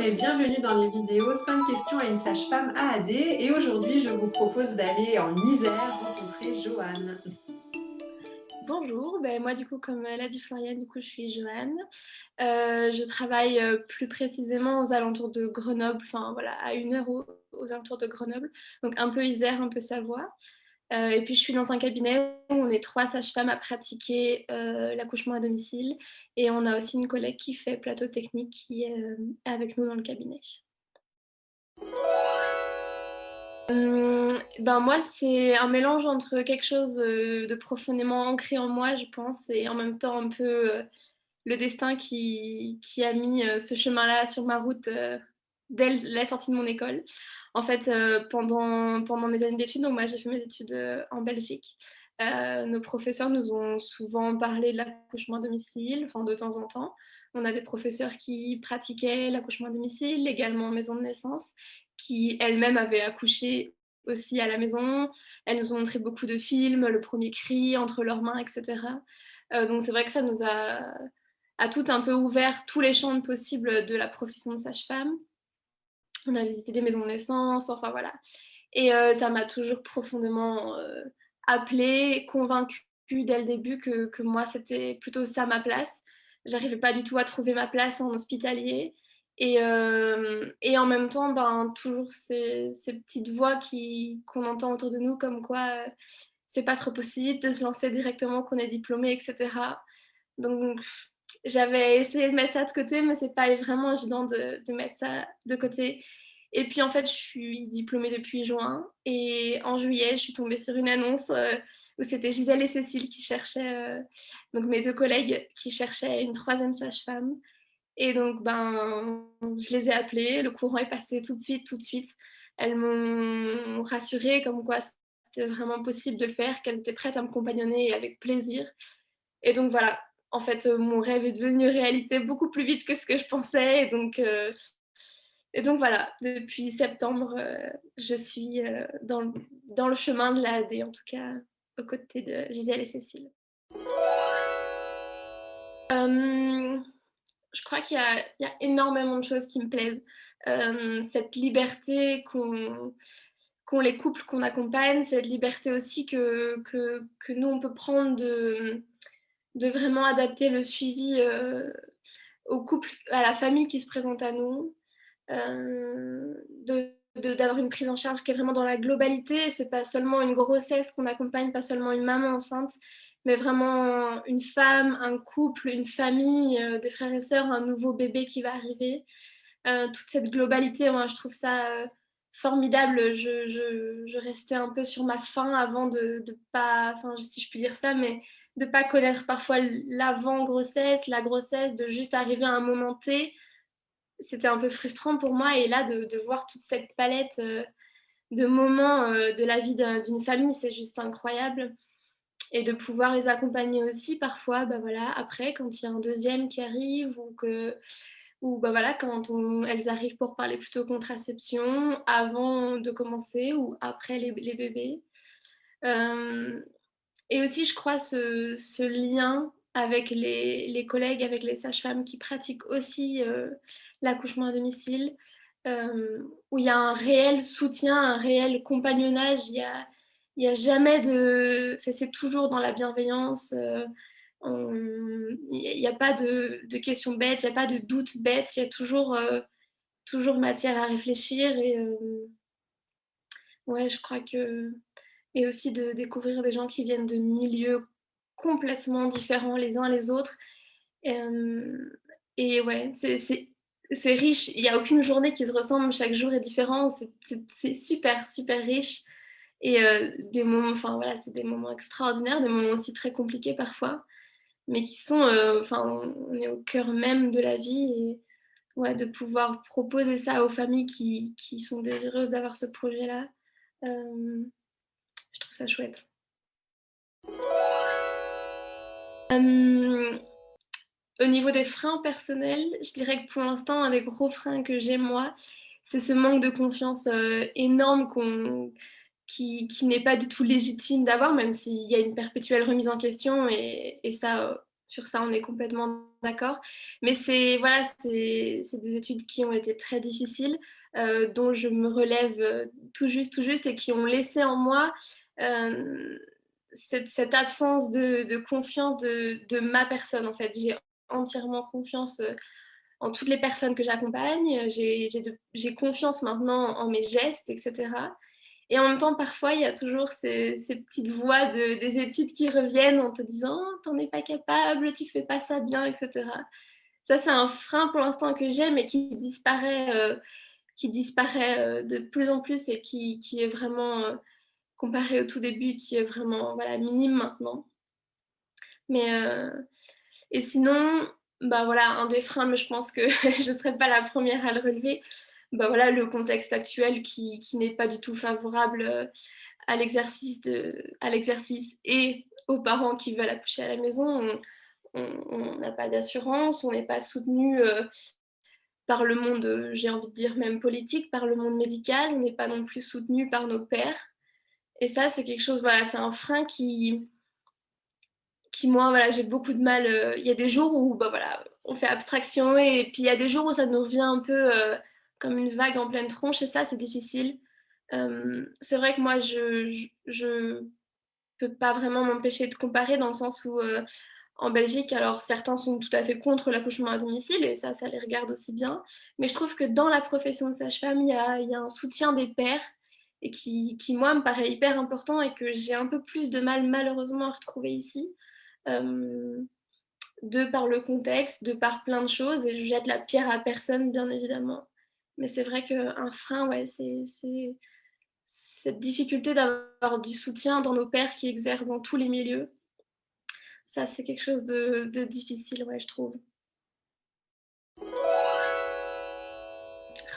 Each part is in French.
et bienvenue dans les vidéos 5 questions à une sage-femme AAD. Et aujourd'hui, je vous propose d'aller en Isère rencontrer Joanne. Bonjour, moi du coup comme l'a dit Floriane, du coup je suis Joanne. Je travaille plus précisément aux alentours de Grenoble, enfin voilà, à 1 heure aux alentours de Grenoble, donc un peu Isère, un peu Savoie. Et puis je suis dans un cabinet où on est 3 sages-femmes à pratiquer l'accouchement à domicile, et on a aussi une collègue qui fait plateau technique qui est avec nous dans le cabinet. Moi, c'est un mélange entre quelque chose de profondément ancré en moi, je pense, et en même temps un peu le destin qui a mis ce chemin-là sur ma route dès la sortie de mon école. En fait, pendant mes années d'études, donc moi j'ai fait mes études en Belgique, nos professeurs nous ont souvent parlé de l'accouchement à domicile, enfin de temps en temps. On a des professeurs qui pratiquaient l'accouchement à domicile, également en maison de naissance, qui elles-mêmes avaient accouché aussi à la maison. Elles nous ont montré beaucoup de films, le premier cri entre leurs mains, etc. Donc c'est vrai que ça nous a tout un peu ouvert tous les champs possibles de la profession de sage-femme. On a visité des maisons de naissance, enfin voilà. Et ça m'a toujours profondément appelée, convaincue dès le début que moi, c'était plutôt ça ma place. J'arrivais pas du tout à trouver ma place en hospitalier. Et en même temps, toujours ces petites voix qu'on entend autour de nous, comme quoi c'est pas trop possible de se lancer directement qu'on est diplômé, etc. Donc, j'avais essayé de mettre ça de côté, mais c'est pas vraiment évident de mettre ça de côté. Et puis, en fait, je suis diplômée depuis juin. Et en juillet, je suis tombée sur une annonce où c'était Gisèle et Cécile qui cherchaient, donc mes 2 collègues, qui cherchaient une troisième sage-femme. Et donc, je les ai appelées. Le courant est passé tout de suite, tout de suite. Elles m'ont rassurée comme quoi c'était vraiment possible de le faire, qu'elles étaient prêtes à me compagnonner et avec plaisir. Et donc voilà, en fait, mon rêve est devenu réalité beaucoup plus vite que ce que je pensais. Et donc voilà, depuis septembre, je suis dans le chemin de l'AAD, en tout cas, aux côtés de Gisèle et Cécile. Euh, je crois qu'il y a énormément de choses qui me plaisent. Cette liberté qu'ont les couples qu'on accompagne, cette liberté aussi que nous, on peut prendre de vraiment adapter le suivi au couple, à la famille qui se présente à nous, d'avoir une prise en charge qui est vraiment dans la globalité. C'est pas seulement une grossesse qu'on accompagne, pas seulement une maman enceinte, mais vraiment une femme, un couple, une famille, des frères et sœurs, un nouveau bébé qui va arriver. Toute cette globalité, moi, je trouve ça formidable. Je restais un peu sur ma faim avant de pas, enfin, si je puis dire ça, mais de pas connaître parfois l'avant-grossesse, la grossesse, de juste arriver à un moment T. C'était un peu frustrant pour moi. Et là, de voir toute cette palette de moments de la vie d'une famille, c'est juste incroyable. Et de pouvoir les accompagner aussi parfois, voilà, après, quand il y a un deuxième qui arrive, ou voilà, quand elles arrivent pour parler plutôt contraception, avant de commencer ou après les bébés. Euh, et aussi, je crois, ce lien avec les collègues, avec les sages-femmes qui pratiquent aussi l'accouchement à domicile, où il y a un réel soutien, un réel compagnonnage. Il y a jamais de... Enfin, c'est toujours dans la bienveillance. Il n'y a pas de questions bêtes, il n'y a pas de doutes bêtes, il y a toujours matière à réfléchir. Et ouais, je crois que... Et aussi de découvrir des gens qui viennent de milieux complètement différents les uns les autres. Euh, et ouais, c'est riche. Il n'y a aucune journée qui se ressemble. Chaque jour est différent. C'est super, super riche. Et des moments, enfin voilà, c'est des moments extraordinaires, des moments aussi très compliqués parfois, mais qui sont, enfin, on est au cœur même de la vie. Et ouais, de pouvoir proposer ça aux familles qui sont désireuses d'avoir ce projet-là, je trouve ça chouette. Euh, Au niveau des freins personnels, je dirais que pour l'instant, un des gros freins que j'ai, moi, c'est ce manque de confiance énorme qui n'est pas du tout légitime d'avoir, même s'il y a une perpétuelle remise en question. Et ça, Sur ça, on est complètement d'accord. Mais c'est voilà, c'est des études qui ont été très difficiles, dont je me relève, tout juste et qui ont laissé en moi, hem, cette absence de confiance de ma personne, en fait. J'ai entièrement confiance, en toutes les personnes que j'accompagne. J'ai confiance maintenant en mes gestes et cetera. Et en même temps, parfois, il y a toujours ces petites voix des études qui reviennent en te disant: «Oh, tu en es pas capable, tu fais pas ça bien» et cetera. Ça, c'est un frein pour l'instant que j'ai, mais qui disparaît, de plus en plus et qui est vraiment, comparé au tout début, qui est vraiment, voilà, minime maintenant. Mais et sinon, bah, voilà, un des freins, mais je pense que je ne serai pas la première à le relever, bah, voilà, le contexte actuel qui n'est pas du tout favorable, à l'exercice et aux parents qui veulent accoucher à la maison. On n'a pas d'assurance, on n'est pas soutenu, par le monde, j'ai envie de dire même politique, par le monde médical, on n'est pas non plus soutenu par nos pairs et ça, c'est quelque chose, voilà, c'est un frein qui moi, voilà, j'ai beaucoup de mal, il y a des jours où, bah, voilà, on fait abstraction et puis il y a des jours où ça nous revient un peu, comme une vague en pleine tronche et ça, c'est difficile. C'est vrai que moi, je peux pas vraiment m'empêcher de comparer dans le sens où, en Belgique, alors certains sont tout à fait contre l'accouchement à domicile et ça les regarde aussi bien. Mais je trouve que dans la profession de sage-femme, il y a un soutien des pairs et qui moi, me paraît hyper important et que j'ai un peu plus de mal malheureusement à retrouver ici. Hem, de par le contexte, de par plein de choses et je jette la pierre à personne bien évidemment. Mais c'est vrai qu'un frein, ouais, c'est cette difficulté d'avoir du soutien dans nos pairs qui exercent dans tous les milieux. Ça, c'est quelque chose de difficile, ouais, je trouve.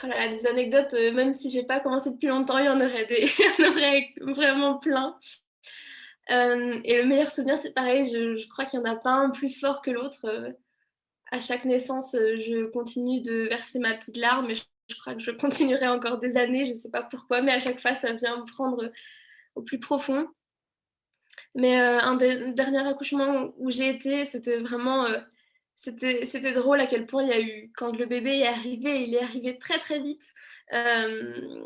Oh là là, des anecdotes, même si j'ai pas commencé depuis longtemps, il y en aurait des il y en aurait vraiment plein. Et le meilleur souvenir, c'est pareil, je crois qu'il y en a pas un plus fort que l'autre, à chaque naissance, je continue de verser ma petite larme et je crois que je continuerai encore des années, je sais pas pourquoi, mais à chaque fois, ça vient me prendre, au plus profond. Mais un des dernier accouchement où j'ai été, c'était vraiment, c'était drôle à quel point il y a eu quand le bébé est arrivé, il est arrivé très, très vite. Hem,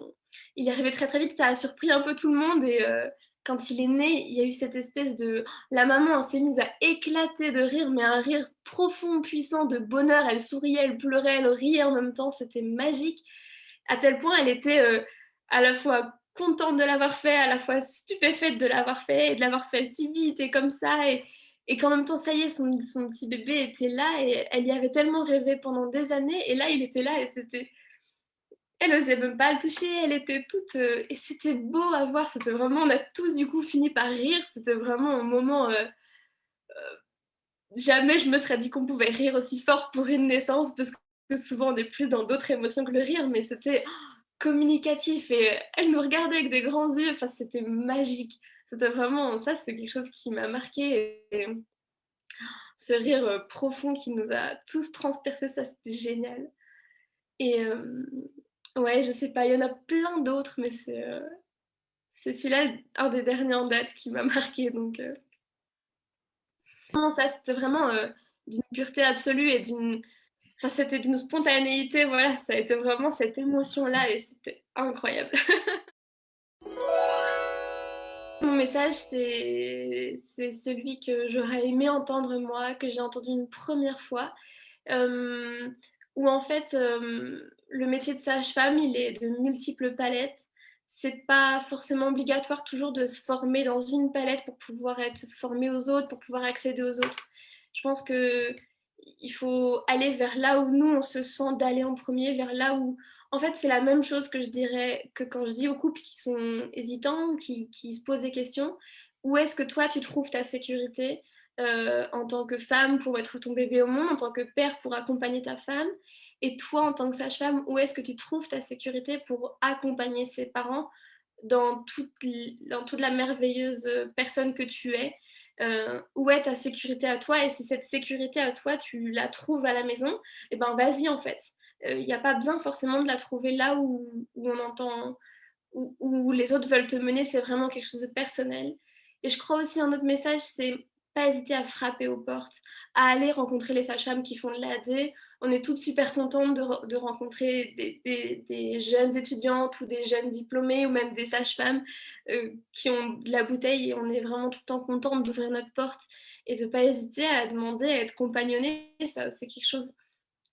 il est arrivé très, très vite, ça a surpris un peu tout le monde et quand il est né, il y a eu cette espèce de la maman, elle s'est mise à éclater de rire, mais un rire profond, puissant de bonheur. Elle souriait, elle pleurait, elle riait en même temps, c'était magique. À tel point, elle était, à la fois contente de l'avoir fait, à la fois stupéfaite de l'avoir fait et de l'avoir fait si vite et comme ça et qu'en même temps, ça y est, son petit bébé était là et elle y avait tellement rêvé pendant des années et là, il était là et c'était elle osait même pas le toucher, elle était toute, et c'était beau à voir, c'était vraiment on a tous du coup fini par rire, c'était vraiment un moment, jamais je me serais dit qu'on pouvait rire aussi fort pour une naissance parce que souvent on est plus dans d'autres émotions que le rire, mais c'était communicatif et elle nous regardait avec des grands yeux, enfin c'était magique. C'était vraiment ça, c'est quelque chose qui m'a marquée et ce rire, profond qui nous a tous transpercés, ça c'était génial et ouais, je sais pas, il y en a plein d'autres, mais c'est celui-là, un des derniers en date qui m'a marquée donc non, ça c'était vraiment, d'une pureté absolue et enfin c'était d'une spontanéité, voilà, ça a été vraiment cette émotion-là et c'était incroyable. Mon message, c'est celui que j'aurais aimé entendre moi, que j'ai entendu une première fois, hem, où en fait, le métier de sage-femme, il est de multiples palettes. C'est pas forcément obligatoire toujours de se former dans une palette pour pouvoir être formé aux autres, pour pouvoir accéder aux autres. Je pense qu'il faut aller vers là où nous, on se sent d'aller en premier, vers là où en fait, c'est la même chose que je dirais que quand je dis aux couples qui sont hésitants, qui se posent des questions. Où est-ce que toi, tu trouves ta sécurité en tant que femme pour mettre ton bébé au monde, en tant que père pour accompagner ta femme et toi, en tant que sage-femme, où est-ce que tu trouves ta sécurité pour accompagner ses parents dans toute la merveilleuse personne que tu es où est ta sécurité à toi et si cette sécurité à toi, tu la trouves à la maison, et ben vas-y en fait. Il n'y a pas besoin forcément de la trouver là où on entend, où les autres veulent te mener, c'est vraiment quelque chose de personnel. Et je crois aussi un autre message, c'est pas hésiter à frapper aux portes, à aller rencontrer les sages-femmes qui font de l'AD. On est toutes super contentes de rencontrer des jeunes étudiantes ou des jeunes diplômés ou même des sages-femmes qui ont de la bouteille et on est vraiment tout le temps contente d'ouvrir notre porte et de ne pas hésiter à demander à être compagnonnée. Ça, c'est quelque chose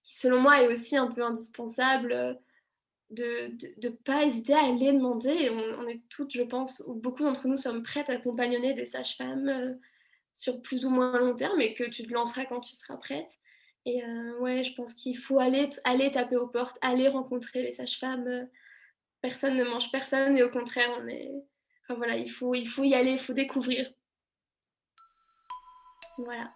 qui, selon moi, est aussi un peu indispensable. De pas hésiter à aller demander. Et on est toutes, je pense, ou beaucoup d'entre nous sommes prêtes à compagnonner des sages-femmes sur plus ou moins long terme et que tu te lanceras quand tu seras prête. Et ouais, je pense qu'il faut aller taper aux portes, aller rencontrer les sages-femmes. Personne ne mange personne et au contraire, on est... Enfin, voilà, il faut y aller, il faut découvrir. Voilà.